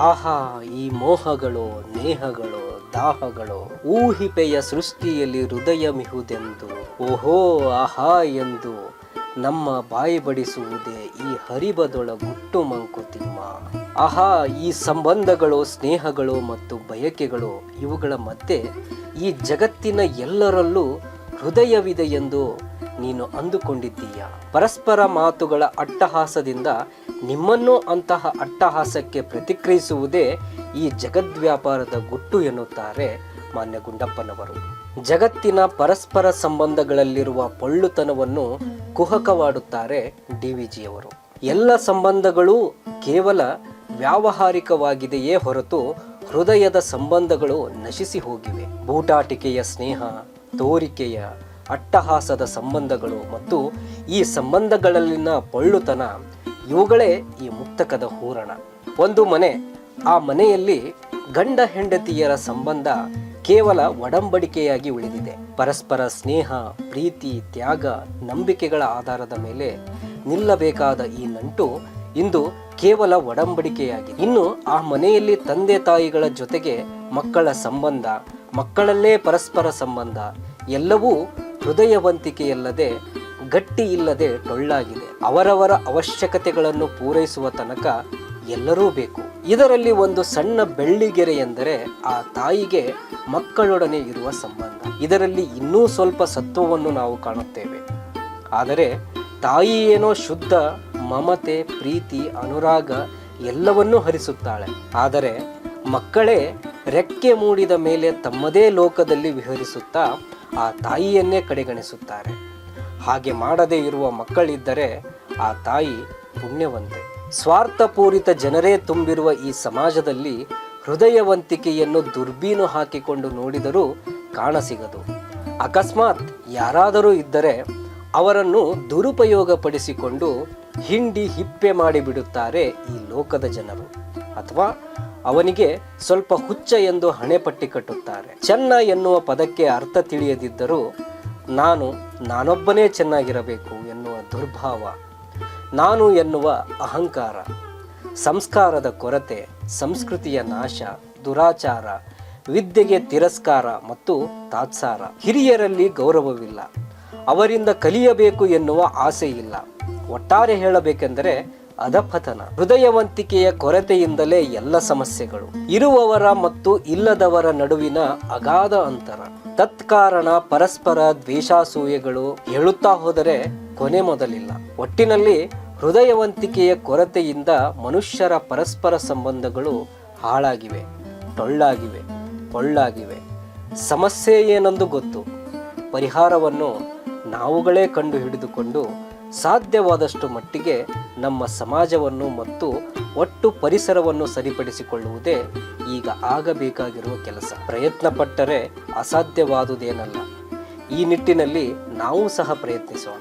ಆಹಾ, ಈ ಮೋಹಗಳು, ನೇಹಗಳು, ದಾಹಗಳು ಊಹಿಪೆಯ ಸೃಷ್ಟಿಯಲ್ಲಿ ಹೃದಯ ಮಿಹುದೆಂದು ಓಹೋ ಆಹಾ ಎಂದು ನಮ್ಮ ಬಾಯಿ ಬಡಿಸುವುದೇ ಈ ಹರಿಬದೊಳ ಗುಟ್ಟು ಮಂಕುತಿಮ್ಮ. ಆಹಾ, ಈ ಸಂಬಂಧಗಳು, ಸ್ನೇಹಗಳು ಮತ್ತು ಬಯಕೆಗಳು ಇವುಗಳ ಮಧ್ಯೆ ಈ ಜಗತ್ತಿನ ಎಲ್ಲರಲ್ಲೂ ಹೃದಯವಿದೆ ಎಂದು ನೀನು ಅಂದುಕೊಂಡಿದ್ದೀಯ. ಪರಸ್ಪರ ಮಾತುಗಳ ಅಟ್ಟಹಾಸದಿಂದ ನಿಮ್ಮನ್ನು ಅಂತಹ ಅಟ್ಟಹಾಸಕ್ಕೆ ಪ್ರತಿಕ್ರಿಯಿಸುವುದೇ ಈ ಜಗದ್ವ್ಯಾಪಾರದ ಗುಟ್ಟು ಎನ್ನುತ್ತಾರೆ ಮಾನ್ಯ ಗುಂಡಪ್ಪನವರು. ಜಗತ್ತಿನ ಪರಸ್ಪರ ಸಂಬಂಧಗಳಲ್ಲಿರುವ ಪೊಳ್ಳುತನವನ್ನು ಕುಹಕವಾಡುತ್ತಾರೆ ಡಿವಿಜಿಯವರು. ಎಲ್ಲ ಸಂಬಂಧಗಳು ಕೇವಲ ವ್ಯಾವಹಾರಿಕವಾಗಿದೆಯೇ ಹೊರತು ಹೃದಯದ ಸಂಬಂಧಗಳು ನಶಿಸಿ ಹೋಗಿವೆ. ಬೂಟಾಟಿಕೆಯ ಸ್ನೇಹ, ತೋರಿಕೆಯ ಅಟ್ಟಹಾಸದ ಸಂಬಂಧಗಳು ಮತ್ತು ಈ ಸಂಬಂಧಗಳಲ್ಲಿನ ಪೊಳ್ಳುತನ ಇವುಗಳೇ ಈ ಮುಕ್ತಕದ ಹೂರಣ. ಒಂದು ಮನೆ, ಆ ಮನೆಯಲ್ಲಿ ಗಂಡ ಹೆಂಡತಿಯರ ಸಂಬಂಧ ಕೇವಲ ಒಡಂಬಡಿಕೆಯಾಗಿ ಉಳಿದಿದೆ. ಪರಸ್ಪರ ಸ್ನೇಹ, ಪ್ರೀತಿ, ತ್ಯಾಗ, ನಂಬಿಕೆಗಳ ಆಧಾರದ ಮೇಲೆ ನಿಲ್ಲಬೇಕಾದ ಈ ನಂಟು ಇಂದು ಕೇವಲ ಒಡಂಬಡಿಕೆಯಾಗಿದೆ. ಇನ್ನು ಆ ಮನೆಯಲ್ಲಿ ತಂದೆ ತಾಯಿಗಳ ಜೊತೆಗೆ ಮಕ್ಕಳ ಸಂಬಂಧ, ಮಕ್ಕಳಲ್ಲೇ ಪರಸ್ಪರ ಸಂಬಂಧ ಎಲ್ಲವೂ ಹೃದಯವಂತಿಕೆಯಲ್ಲದೆ, ಗಟ್ಟಿ ಇಲ್ಲದೆ ಟೊಳ್ಳಾಗಿದೆ. ಅವರವರ ಅವಶ್ಯಕತೆಗಳನ್ನು ಪೂರೈಸುವ ತನಕ ಎಲ್ಲರೂ ಬೇಕು. ಇದರಲ್ಲಿ ಒಂದು ಸಣ್ಣ ಬೆಳ್ಳಿಗೆರೆ ಎಂದರೆ ಆ ತಾಯಿಗೆ ಮಕ್ಕಳೊಡನೆ ಇರುವ ಸಂಬಂಧ. ಇದರಲ್ಲಿ ಇನ್ನೂ ಸ್ವಲ್ಪ ಸತ್ವವನ್ನು ನಾವು ಕಾಣುತ್ತೇವೆ. ಆದರೆ ತಾಯಿ ಏನೋ ಶುದ್ಧ ಮಮತೆ, ಪ್ರೀತಿ, ಅನುರಾಗ ಎಲ್ಲವನ್ನೂ ಹರಿಸುತ್ತಾಳೆ. ಆದರೆ ಮಕ್ಕಳೇ ರೆಕ್ಕೆ ಮೂಡಿದ ಮೇಲೆ ತಮ್ಮದೇ ಲೋಕದಲ್ಲಿ ವಿಹರಿಸುತ್ತಾ ಆ ತಾಯಿಯನ್ನೇ ಕಡೆಗಣಿಸುತ್ತಾರೆ. ಹಾಗೆ ಮಾಡದೇ ಇರುವ ಮಕ್ಕಳಿದ್ದರೆ ಆ ತಾಯಿ ಪುಣ್ಯವಂತೆ. ಸ್ವಾರ್ಥಪೂರಿತ ಜನರೇ ತುಂಬಿರುವ ಈ ಸಮಾಜದಲ್ಲಿ ಹೃದಯವಂತಿಕೆಯನ್ನು ದುರ್ಬೀನು ಹಾಕಿಕೊಂಡು ನೋಡಿದರೂ ಕಾಣಸಿಗದು. ಅಕಸ್ಮಾತ್ ಯಾರಾದರೂ ಇದ್ದರೆ ಅವರನ್ನು ದುರುಪಯೋಗಪಡಿಸಿಕೊಂಡು ಹಿಂಡಿ ಹಿಪ್ಪೆ ಮಾಡಿಬಿಡುತ್ತಾರೆ ಈ ಲೋಕದ ಜನರು. ಅಥವಾ ಅವನಿಗೆ ಸ್ವಲ್ಪ ಹುಚ್ಚ ಎಂದು ಹಣೆಪಟ್ಟಿ ಕಟ್ಟುತ್ತಾರೆ. ಚೆನ್ನ ಎನ್ನುವ ಪದಕ್ಕೆ ಅರ್ಥ ತಿಳಿಯದಿದ್ದರೂ ನಾನೊಬ್ಬನೇ ಚೆನ್ನಾಗಿರಬೇಕು ಎನ್ನುವ ದುರ್ಭಾವ, ನಾನು ಎನ್ನುವ ಅಹಂಕಾರ, ಸಂಸ್ಕಾರದ ಕೊರತೆ, ಸಂಸ್ಕೃತಿಯ ನಾಶ, ದುರಾಚಾರ, ವಿದ್ಯೆಗೆ ತಿರಸ್ಕಾರ ಮತ್ತು ತಾತ್ಸಾರ. ಹಿರಿಯರಲ್ಲಿ ಗೌರವವಿಲ್ಲ, ಅವರಿಂದ ಕಲಿಯಬೇಕು ಎನ್ನುವ ಆಸೆ ಇಲ್ಲ. ಒಟ್ಟಾರೆ ಹೇಳಬೇಕೆಂದರೆ ಅಧಪತನ. ಹೃದಯವಂತಿಕೆಯ ಕೊರತೆಯಿಂದಲೇ ಎಲ್ಲ ಸಮಸ್ಯೆಗಳು. ಇರುವವರ ಮತ್ತು ಇಲ್ಲದವರ ನಡುವಿನ ಅಗಾಧ ಅಂತರ. ತತ್ಕಾರಣ ಪರಸ್ಪರ ದ್ವೇಷಾಸೂಯೆಗಳು ಹೇಳುತ್ತಾ ಹೋದರೆ ಕೊನೆ ಮೊದಲಿಲ್ಲ. ಒಟ್ಟಿನಲ್ಲಿ ಹೃದಯವಂತಿಕೆಯ ಕೊರತೆಯಿಂದ ಮನುಷ್ಯರ ಪರಸ್ಪರ ಸಂಬಂಧಗಳು ಹಾಳಾಗಿವೆ, ಟೊಳ್ಳಾಗಿವೆ, ಪೊಳ್ಳಾಗಿವೆ. ಸಮಸ್ಯೆ ಏನೆಂದು ಗೊತ್ತು. ಪರಿಹಾರವನ್ನು ನಾವುಗಳೇ ಕಂಡು ಹಿಡಿದುಕೊಂಡು ಸಾಧ್ಯವಾದಷ್ಟು ಮಟ್ಟಿಗೆ ನಮ್ಮ ಸಮಾಜವನ್ನು ಮತ್ತು ಒಟ್ಟು ಪರಿಸರವನ್ನು ಸರಿಪಡಿಸಿಕೊಳ್ಳುವುದೇ ಈಗ ಆಗಬೇಕಾಗಿರುವ ಕೆಲಸ. ಪ್ರಯತ್ನ ಪಟ್ಟರೆ ಅಸಾಧ್ಯವಾದುದೇನಲ್ಲ. ಈ ನಿಟ್ಟಿನಲ್ಲಿ ನಾವು ಸಹ ಪ್ರಯತ್ನಿಸೋಣ.